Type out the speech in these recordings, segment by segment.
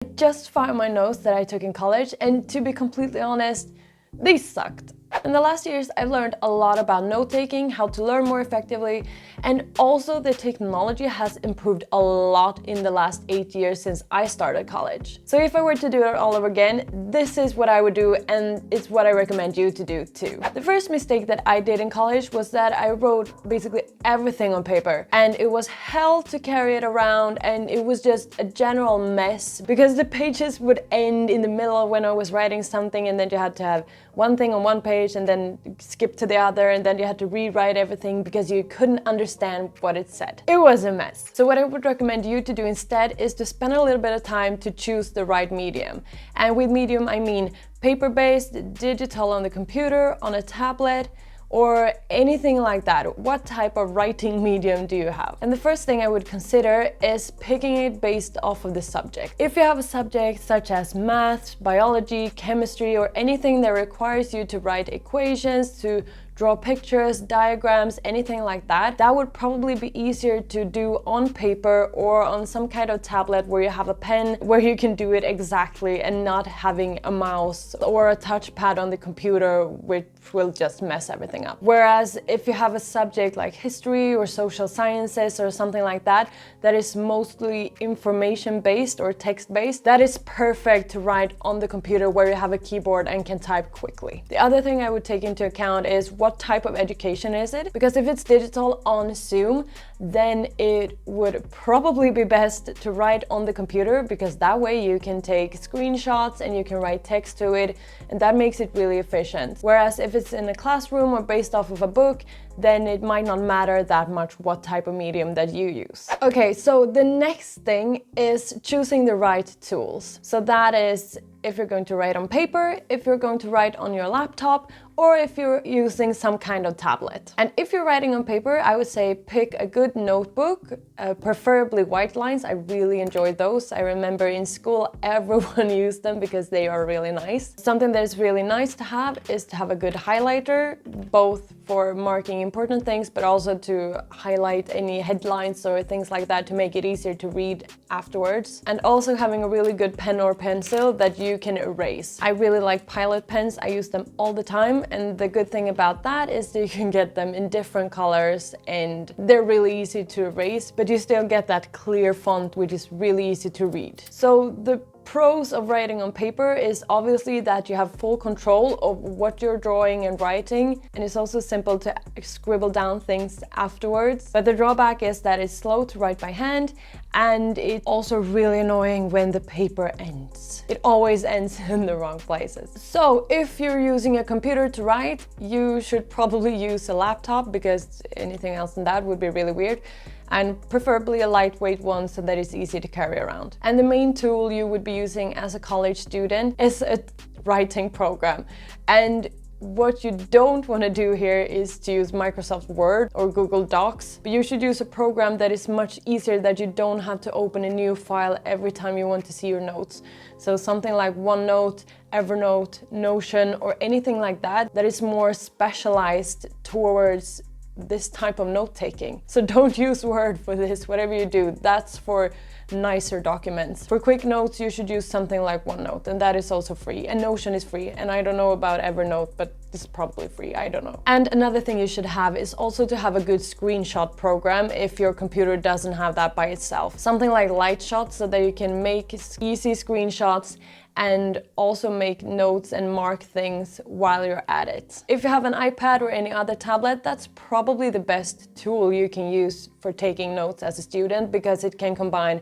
I just found my notes that I took in college, and to be completely honest, they sucked. In the last years, I've learned a lot about note-taking, how to learn more effectively, and also the technology has improved a lot in the last 8 years since I started college. So if I were to do it all over again, this is what I would do, and it's what I recommend you to do too. The first mistake that I did in college was that I wrote basically everything on paper, and it was hell to carry it around, and it was just a general mess because the pages would end in the middle when I was writing something, and then you had to have one thing on one page and then skip to the other, and then you had to rewrite everything because you couldn't understand what it said. It was a mess. So what I would recommend you to do instead is to spend a little bit of time to choose the right medium. And with medium, I mean paper-based, digital on the computer, on a tablet, or anything like that. What type of writing medium do you have? And the first thing I would consider is picking it based off of the subject. If you have a subject such as math, biology, chemistry, or anything that requires you to write equations, to draw pictures, diagrams, anything like that, that would probably be easier to do on paper or on some kind of tablet where you have a pen where you can do it exactly and not having a mouse or a touchpad on the computer, which will just mess everything up. Whereas if you have a subject like history or social sciences or something like that, that is mostly information-based or text-based, that is perfect to write on the computer where you have a keyboard and can type quickly. The other thing I would take into account is what type of education is it? Because if it's digital on Zoom, then it would probably be best to write on the computer, because that way you can take screenshots and you can write text to it, and that makes it really efficient. Whereas if it's in a classroom or based off of a book, then it might not matter that much what type of medium that you use. Okay, so the next thing is choosing the right tools. So that is if you're going to write on paper, if you're going to write on your laptop, or if you're using some kind of tablet. And if you're writing on paper, I would say pick a good notebook, preferably white lines. I really enjoyed those. I remember in school everyone used them because they are really nice. Something that is really nice to have is to have a good highlighter, both for marking important things, but also to highlight any headlines or things like that to make it easier to read afterwards. And also having a really good pen or pencil that you can erase. I really like Pilot pens. I use them all the time. And the good thing about that is that you can get them in different colors and they're really easy to erase, but you still get that clear font, which is really easy to read. So the pros of writing on paper is obviously that you have full control of what you're drawing and writing, and it's also simple to scribble down things afterwards. But the drawback is that it's slow to write by hand, and it's also really annoying when the paper ends. It always ends in the wrong places. So if you're using a computer to write, you should probably use a laptop, because anything else than that would be really weird. And preferably a lightweight one so that it's easy to carry around. And the main tool you would be using as a college student is a writing program. And what you don't want to do here is to use Microsoft Word or Google Docs, but you should use a program that is much easier, that you don't have to open a new file every time you want to see your notes. So something like OneNote, Evernote, Notion, or anything like that, that is more specialized towards this type of note-taking. So don't use Word for this. Whatever you do, that's for nicer documents. For quick notes, you should use something like OneNote, and that is also free. And Notion is free, and I don't know about Evernote, but it's probably free, I don't know. And another thing you should have is also to have a good screenshot program if your computer doesn't have that by itself. Something like Lightshot, so that you can make easy screenshots and also make notes and mark things while you're at it. If you have an iPad or any other tablet, that's probably the best tool you can use for taking notes as a student, because it can combine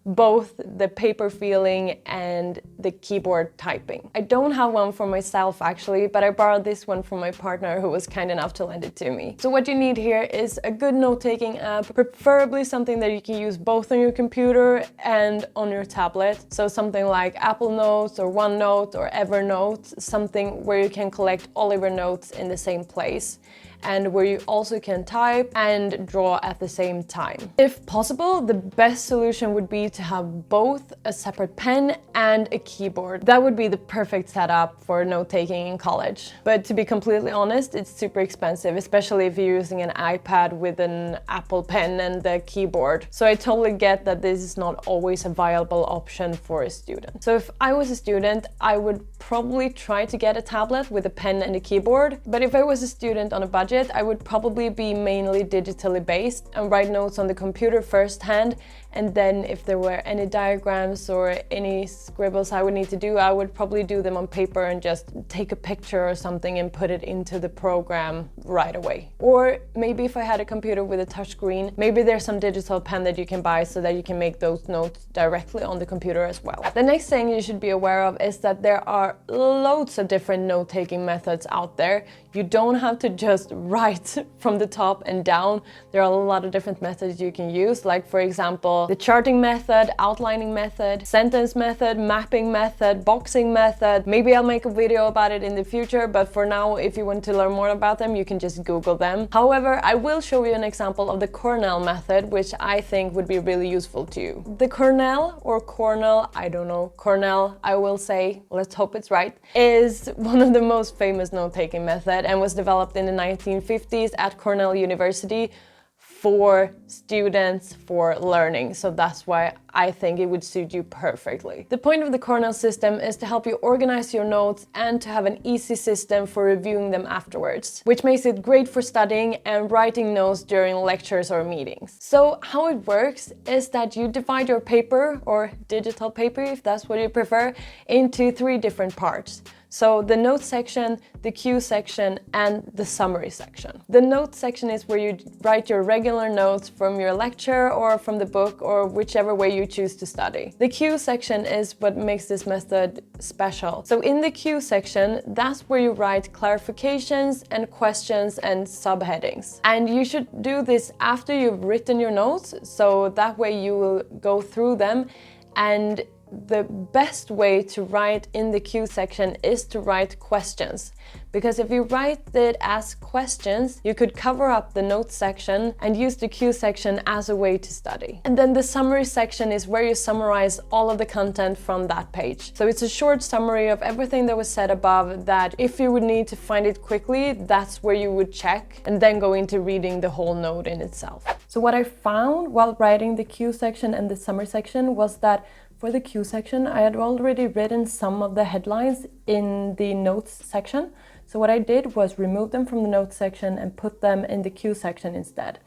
both the paper feeling and the keyboard typing. I don't have one for myself actually, but I borrowed this one from my partner, who was kind enough to lend it to me. So what you need here is a good note-taking app, preferably something that you can use both on your computer and on your tablet. So something like Apple Notes or OneNote or Evernote, something where you can collect all of your notes in the same place. and where you also can type and draw at the same time. If possible, the best solution would be to have both a separate pen and a keyboard. That would be the perfect setup for note-taking in college. But to be completely honest, it's super expensive, especially if you're using an iPad with an Apple Pen and the keyboard. So I totally get that this is not always a viable option for a student. So if I was a student, I would probably try to get a tablet with a pen and a keyboard. But if I was a student on a budget, I would probably be mainly digitally based and write notes on the computer firsthand. And then if there were any diagrams or any scribbles I would need to do, I would probably do them on paper and just take a picture or something and put it into the program right away. Or maybe if I had a computer with a touchscreen, maybe there's some digital pen that you can buy so that you can make those notes directly on the computer as well. The next thing you should be aware of is that there are loads of different note-taking methods out there. You don't have to just write from the top and down. There are a lot of different methods you can use, like for example, the charting method, outlining method, sentence method, mapping method, boxing method. Maybe I'll make a video about it in the future, but for now, if you want to learn more about them, you can just Google them. However, I will show you an example of the Cornell method, which I think would be really useful to you. The Cornell or Cornell, I don't know, Cornell, I will say, let's hope it's right, is one of the most famous note-taking method and was developed in the 1950s at Cornell University for students for learning. So that's why I think it would suit you perfectly. The point of the Cornell system is to help you organize your notes and to have an easy system for reviewing them afterwards, which makes it great for studying and writing notes during lectures or meetings. So how it works is that you divide your paper, or digital paper if that's what you prefer, into 3 different parts. So the note section, the cue section, and the summary section. The note section is where you write your regular notes from your lecture or from the book or whichever way you choose to study. The cue section is what makes this method special. So in the cue section, that's where you write clarifications and questions and subheadings. And you should do this after you've written your notes, so that way you will go through them. And the best way to write in the cue section is to write questions, because if you write it as questions, you could cover up the notes section and use the cue section as a way to study. And then the summary section is where you summarize all of the content from that page. So it's a short summary of everything that was said above, that if you would need to find it quickly, that's where you would check and then go into reading the whole note in itself. So what I found while writing the cue section and the summary section was that for the cue section, I had already written some of the headlines in the notes section. So what I did was remove them from the notes section and put them in the cue section instead.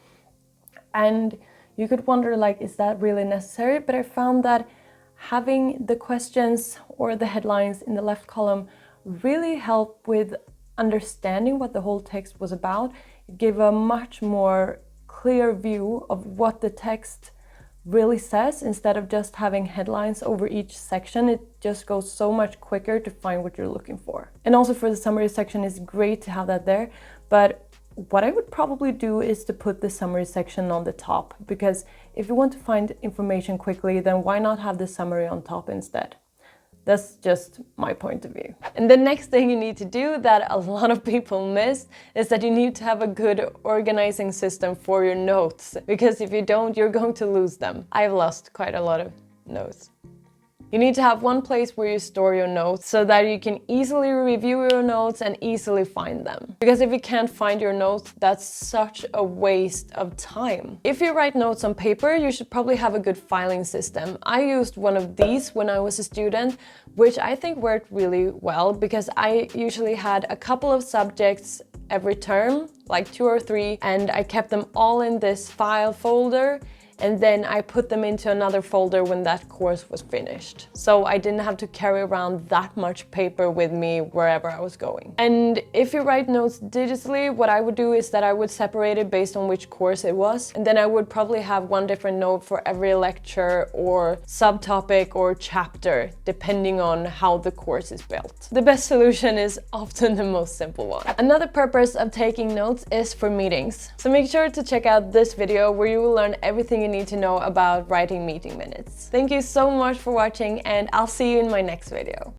And you could wonder, like, is that really necessary? But I found that having the questions or the headlines in the left column really helped with understanding what the whole text was about. It gave a much more clear view of what the text really says, instead of just having headlines over each section. It just goes so much quicker to find what you're looking for. And also for the summary section, it's great to have that there, but what I would probably do is to put the summary section on the top, because if you want to find information quickly, then why not have the summary on top instead? That's just my point of view. And the next thing you need to do that a lot of people miss is that you need to have a good organizing system for your notes, because if you don't, you're going to lose them. I've lost quite a lot of notes. You need to have one place where you store your notes so that you can easily review your notes and easily find them. Because if you can't find your notes, that's such a waste of time. If you write notes on paper, you should probably have a good filing system. I used one of these when I was a student, which I think worked really well, because I usually had a couple of subjects every term, like 2 or 3, and I kept them all in this file folder. And then I put them into another folder when that course was finished. So I didn't have to carry around that much paper with me wherever I was going. And if you write notes digitally, what I would do is that I would separate it based on which course it was. And then I would probably have one different note for every lecture or subtopic or chapter, depending on how the course is built. The best solution is often the most simple one. Another purpose of taking notes is for meetings. So make sure to check out this video where you will learn everything you need to know about writing meeting minutes. Thank you so much for watching, and I'll see you in my next video.